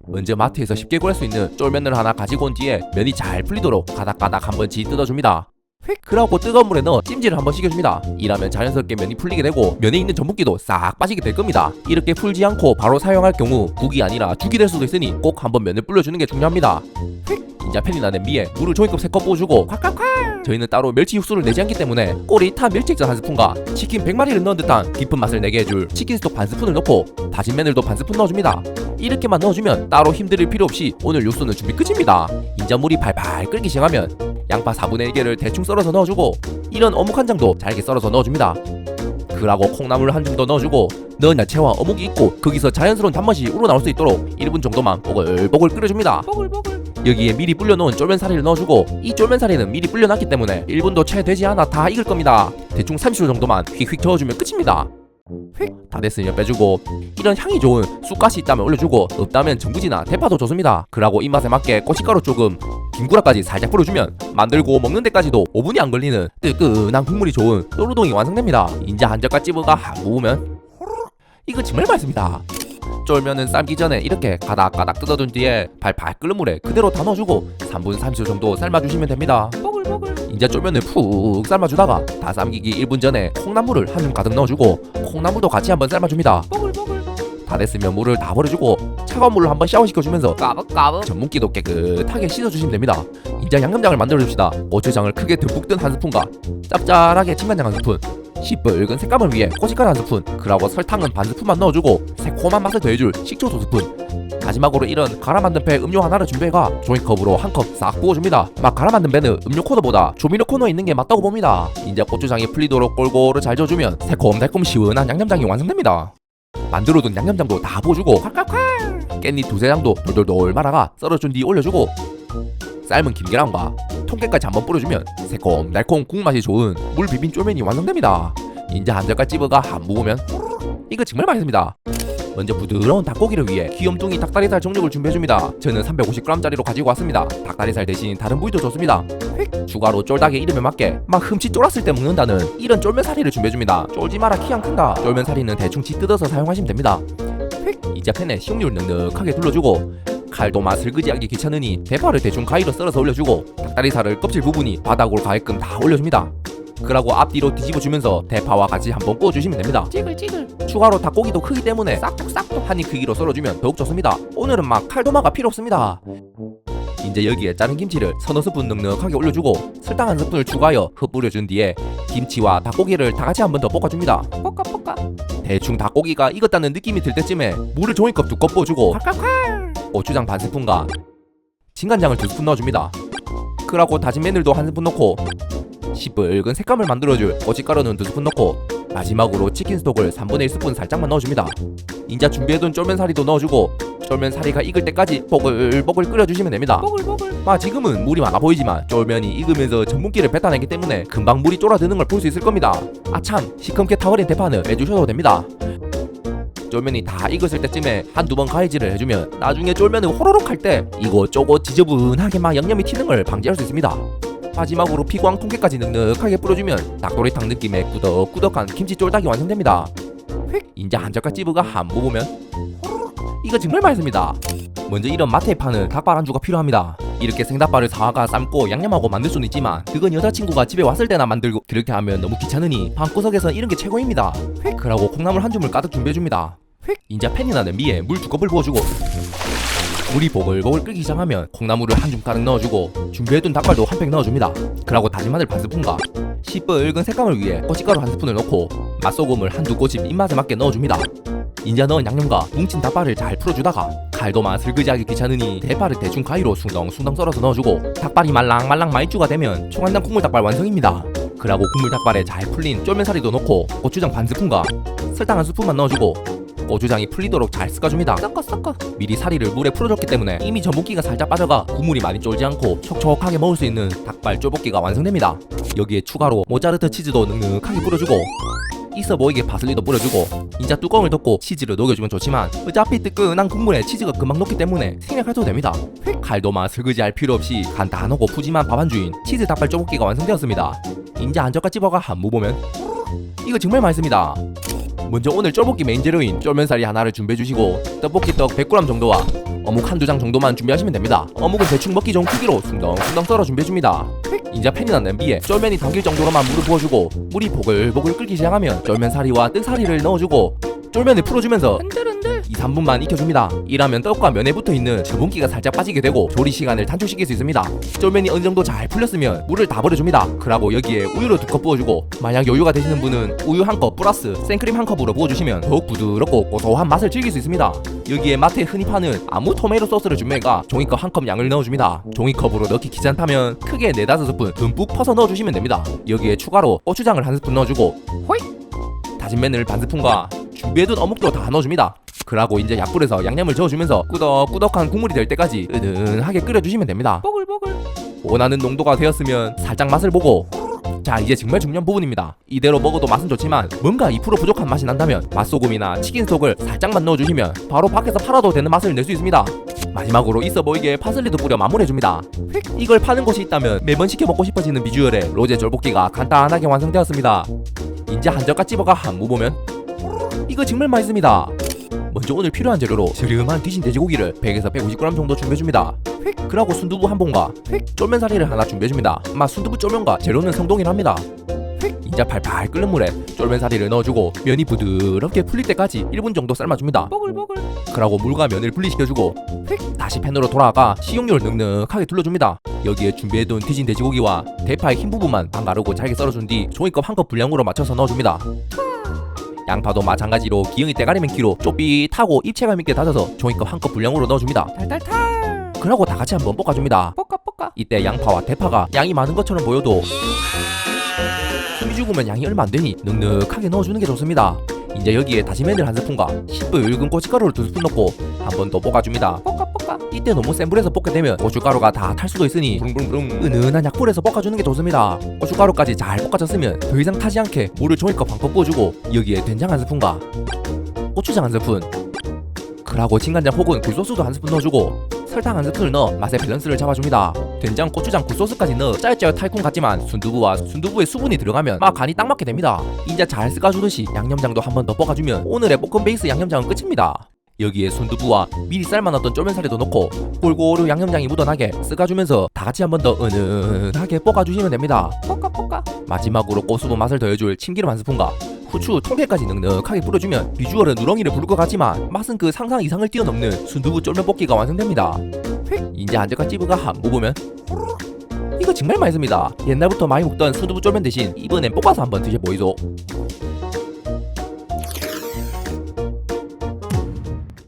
먼저 마트에서 쉽게 구할 수 있는 쫄면을 하나 가지고 온 뒤에 면이 잘 풀리도록 가닥가닥 한 번씩 뜯어줍니다. 그러고 뜨거운 물에 넣어 찜질을 한번 시켜줍니다. 이러면 자연스럽게 면이 풀리게 되고 면에 있는 전분기도 싹 빠지게 될 겁니다. 이렇게 풀지 않고 바로 사용할 경우 국이 아니라 죽이 될 수도 있으니 꼭 한번 면을 불려주는 게 중요합니다. 이제 팬이나 냄비에 물을 종이컵 3컵 부어주고 콸콸콸! 저희는 따로 멸치 육수를 내지 않기 때문에 꼬릿한 멸치액젓 한 스푼과 치킨 100마리를 넣은 듯한 깊은 맛을 내게 해줄 치킨 스톡 반 스푼을 넣고 다진 마늘도 반 스푼 넣어줍니다. 이렇게만 넣어주면 따로 힘들일 필요 없이 오늘 육수는 준비 끝입니다. 인자 물이 발발 끓기 시작하면 양파 4분의 1개를 대충 썰어서 넣어주고 이런 어묵 한 장도 잘게 썰어서 넣어줍니다. 그러고 콩나물 한 줌 더 넣어주고 넣은 야채와 어묵이 있고 거기서 자연스러운 단맛이 우러나올 수 있도록 1분 정도만 보글보글 끓여줍니다. 여기에 미리 불려놓은 쫄면사리를 넣어주고 이 쫄면사리는 미리 불려놨기 때문에 1분도 채 되지 않아 다 익을 겁니다. 대충 30초 정도만 휙휙 저어주면 끝입니다. 다 됐으면 빼주고 이런 향이 좋은 쑥갓이 있다면 올려주고 없다면 전구지나 대파도 좋습니다. 그러고 입맛에 맞게 고춧가루 조금 김구라까지 살짝 뿌려주면 만들고 먹는 데까지도 5분이 안 걸리는 뜨끈한 국물이 좋은 또르동이 완성됩니다. 인자 한 젓갈 찝어가 한 부으면 이거 정말 맛있습니다. 쫄면은 삶기 전에 이렇게 가닥가닥 뜯어둔 뒤에 발발 끓는 물에 그대로 다 넣어주고 3분 30초 정도 삶아주시면 됩니다. 이제 쫄면을 푹 삶아주다가 다 삶기기 1분 전에 콩나물을 한 줌 가득 넣어주고 콩나물도 같이 한번 삶아줍니다. 다 됐으면 물을 다 버려주고 차가운 물로 한번 샤워시켜주면서 까벅까벅 전분기도 깨끗하게 씻어주시면 됩니다. 이제 양념장을 만들어줍시다. 고추장을 크게 듬뿍 뜬 한 스푼과 짭짤하게 진간장 한 스푼, 시뻘건 색감을 위해 고춧가루 한 스푼, 그리고 설탕은 반 스푼만 넣어주고 새콤한 맛을 더해줄 식초 2스푼, 마지막으로 이런 갈아 만든 배 음료 하나를 준비해가 종이컵으로 한 컵 싹 부어줍니다. 막 갈아 만든 배는 음료 코너보다 조미료 코너에 있는 게 맞다고 봅니다. 이제 고추장이 풀리도록 골고루 잘 저어주면 새콤달콤 시원한 양념장이 완성됩니다. 만들어둔 양념장도 다 부어주고 깻잎 두세 장도 돌돌돌 말아가 썰어준 뒤 올려주고 삶은 김계란과 통깨까지 한번 뿌려주면 새콤달콤 국맛이 좋은 물 비빈 쫄면이 완성됩니다. 이제 한 젓갈 찝어가 한 부으면 이거 정말 맛있습니다. 먼저 부드러운 닭고기를 위해 귀염둥이 닭다리살 정육을 준비해줍니다. 저는 350g짜리로 가지고 왔습니다. 닭다리살 대신 다른 부위도 좋습니다. 추가로 쫄닭의 이름에 맞게 막 흠칫 쫄았을 때 먹는다는 이런 쫄면사리를 준비해줍니다. 쫄지 마라 키 안 큰가. 쫄면사리는 대충 지 뜯어서 사용하시면 됩니다. 이제 팬에 식용유를 넉넉하게 둘러주고 칼도 맛을 그지하기 귀찮으니 대파를 대충 가위로 썰어서 올려주고 닭다리살을 껍질 부분이 바닥으로 가게끔 다 올려줍니다. 그러고 앞뒤로 뒤집어주면서 대파와 같이 한번 구워주시면 됩니다. 찌글찌글. 추가로 닭고기도 크기 때문에 싹둑싹둑 한 입 크기로 썰어주면 더욱 좋습니다. 오늘은 막 칼도마가 필요 없습니다. 이제 여기에 자른 김치를 서너 스푼 넉넉하게 올려주고 설탕 한 스푼을 추가하여 흩뿌려준 뒤에 김치와 닭고기를 다 같이 한번 더 볶아줍니다. 볶아. 대충 닭고기가 익었다는 느낌이 들 때쯤에 물을 종이컵 2컵 부어주고 고추장 반 스푼과 진간장을 2스푼 넣어줍니다. 그러고 다진 마늘도 한 스푼 넣고 시뻘건 색감을 만들어줄 고춧가루는 2스푼 넣고 마지막으로 치킨 스톡을 3분의 1스푼 살짝만 넣어줍니다. 인자 준비해둔 쫄면사리도 넣어주고 쫄면사리가 익을 때까지 보글보글 끓여주시면 됩니다. 지금은 물이 많아 보이지만 쫄면이 익으면서 전분기를 뱉어내기 때문에 금방 물이 쫄아드는 걸 볼 수 있을 겁니다. 아참, 시커멓게 타버린 대파는 빼주셔도 됩니다. 쫄면이 다 익었을 때쯤에 한두 번 가위질을 해주면 나중에 쫄면을 호로록 할 때 이것저것 지저분하게 막 양념이 튀는 걸 방지할 수 있습니다. 마지막으로 피광 통깨까지 넉넉하게 뿌려주면 닭도리탕 느낌의 꾸덕꾸덕한 김치 쫄닭이 완성됩니다. 인자 한 젓갈 찝어가 한 부으면 이거 정말 맛있습니다. 먼저 이런 마트에 파는 닭발 안주가 필요합니다. 이렇게 생닭발을 사와가 삶고 양념하고 만들 수는 있지만 그건 여자친구가 집에 왔을 때나 만들고 그렇게 하면 너무 귀찮으니 방구석에서 이런 게 최고입니다. 그러고 콩나물 한 줌을 가득 준비해줍니다. 인자 팬이나 냄비에 물 2컵을 부어주고 물이 보글보글 끓기 시작하면 콩나물을 한 줌 가득 넣어주고 준비해둔 닭발도 한 팩 넣어줍니다. 그리고 다진 마늘 반 스푼과 시뻘건 색감을 위해 고춧가루 한 스푼을 넣고 맛소금을 한두 꼬집 입맛에 맞게 넣어줍니다. 인자 넣은 양념과 뭉친 닭발을 잘 풀어주다가 칼도 맛을 그지하기 귀찮으니 대파를 대충 가위로 숭덩숭덩 썰어서 넣어주고 닭발이 말랑말랑 마이쮸가 되면 총한장 국물 닭발 완성입니다. 그리고 국물 닭발에 잘 풀린 쫄면사리도 넣고 고추장 반 스푼과 설탕 한 스푼만 넣어주고 고추장이 풀리도록 잘 섞어줍니다. 섞어. 미리 사리를 물에 풀어줬기 때문에 이미 전분기가 살짝 빠져가 국물이 많이 쫄지 않고 촉촉하게 먹을 수 있는 닭발 쫄볶이가 완성됩니다. 여기에 추가로 모짜르트 치즈도 넉넉하게 뿌려주고 있어 보이게 파슬리도 뿌려주고 인자 뚜껑을 덮고 치즈를 녹여주면 좋지만 어차피 뜨끈한 국물에 치즈가 금방 녹기 때문에 생략해도 됩니다. 칼도 맛을 그지할 필요 없이 간단하고 푸짐한 밥 안주인 치즈 닭발 쫄볶이가 완성되었습니다. 인자 한 젓갈 찝어가 한 무보면 이거 정말 맛있습니다. 먼저 오늘 쫄볶이 메인 재료인 쫄면사리 하나를 준비해주시고 떡볶이 떡 100g 정도와 어묵 한두 장 정도만 준비하시면 됩니다. 어묵은 대충 먹기 좋은 크기로 숭덩숭덩 썰어 준비해줍니다. 이제 팬이나 냄비에 쫄면이 담길 정도로만 물을 부어주고 물이 보글보글 끓기 시작하면 쫄면 사리와 떡사리를 넣어주고 쫄면을 풀어주면서 흔들흔들 2-3분만 익혀줍니다. 이러면 떡과 면에 붙어있는 전분기가 살짝 빠지게 되고 조리 시간을 단축시킬 수 있습니다. 쫄면이 어느 정도 잘 풀렸으면 물을 다 버려줍니다. 그리고 여기에 우유를 2컵 부어주고 만약 여유가 되시는 분은 우유 1컵 플러스 생크림 1컵으로 부어주시면 더욱 부드럽고 고소한 맛을 즐길 수 있습니다. 여기에 마트에 흔히 파는 아무 토마토 소스를 준비해가 종이컵 1컵 양을 넣어줍니다. 종이컵으로 넣기 귀찮다면 크게 4-5스푼 듬뿍 퍼서 넣어주시면 됩니다. 여기에 추가로 고추장을 1스푼 넣어주고 호잇! 다진 마늘 반스푼과 준비해둔 어묵도 다 넣어줍니다. 그러고 이제 약불에서 양념을 저어주면서 꾸덕꾸덕한 국물이 될 때까지 은은하게 끓여주시면 됩니다. 보글보글 원하는 농도가 되었으면 살짝 맛을 보고 자 이제 정말 중요한 부분입니다. 이대로 먹어도 맛은 좋지만 뭔가 2% 부족한 맛이 난다면 맛소금이나 치킨 스톡을 살짝만 넣어주시면 바로 밖에서 팔아도 되는 맛을 낼 수 있습니다. 마지막으로 있어 보이게 파슬리도 뿌려 마무리해줍니다. 이걸 파는 곳이 있다면 매번 시켜 먹고 싶어지는 비주얼의 로제 쫄볶이가 간단하게 완성되었습니다. 이제 한 젓갈 집어가 한 무보면 이거 정말 맛있습니다. 먼저 오늘 필요한 재료로 저렴한 디신 돼지고기를 100에서 150g 정도 준비해줍니다. 그리고 순두부 한 봉과 쫄면사리를 하나 준비해줍니다. 순두부 쫄면과 재료는 성동일합니다. 이제 팔팔 끓는 물에 쫄면사리를 넣어주고 면이 부드럽게 풀릴 때까지 1분 정도 삶아줍니다. 그리고 물과 면을 분리시켜주고 다시 팬으로 돌아가 식용유를 넉넉하게 둘러줍니다. 여기에 준비해둔 디진 돼지고기와 대파의 흰 부분만 반 가르고 잘게 썰어준 뒤 종이컵 1컵 분량으로 맞춰서 넣어줍니다. 양파도 마찬가지로 기형이 때가리면 키로 쪼삣하고 입체감 있게 다져서 종이컵 1컵 분량으로 넣어줍니다. 탈탈탈 그러고 다 같이 한번 볶아줍니다. 볶아 이때 양파와 대파가 양이 많은 것처럼 보여도 숨이 죽으면 양이 얼마 안 되니 넉넉하게 넣어주는 게 좋습니다. 이제 여기에 다진 마늘 1스푼과 10분 굵은 고춧가루를 2스푼 넣고 한 번 더 볶아줍니다. 이때 너무 센 불에서 볶게 되면 고춧가루가 다 탈 수도 있으니 부릉부릉 은은한 약불에서 볶아주는 게 좋습니다. 고춧가루까지 잘 볶아졌으면 더 이상 타지 않게 물을 종이컵 1컵 부어주고 여기에 된장 1스푼과 고추장 1스푼 그리고 진간장 혹은 굴소스도 1스푼 넣어주고 설탕 1스푼을 넣어 맛의 밸런스를 잡아줍니다. 된장, 고추장, 굴소스까지 넣어 짜릿짜릿 달콤 같지만 순두부의 수분이 들어가면 간이 딱 맞게 됩니다. 이제 잘 섞어주듯이 양념장도 한 번 더 볶아주면 오늘의 볶음 베이스 양념장은 끝입니다. 여기에 순두부와 미리 삶아놨던 쫄면사리도 넣고 골고루 양념장이 묻어나게 섞어주면서 다같이 한 번 더 은은하게 볶아주시면 됩니다. 볶아 마지막으로 고수부 맛을 더해줄 참기름 1스푼과 후추 통깨까지 넉넉하게 뿌려주면 비주얼은 누렁이를 부를 것 같지만 맛은 그 상상 이상을 뛰어넘는 순두부 쫄면볶이가 완성됩니다. 이제 한 젓갈 찝어가 한 먹으면 이거 정말 맛있습니다. 옛날부터 많이 먹던 순두부 쫄면 대신 이번엔 볶아서 한번 드셔보이소.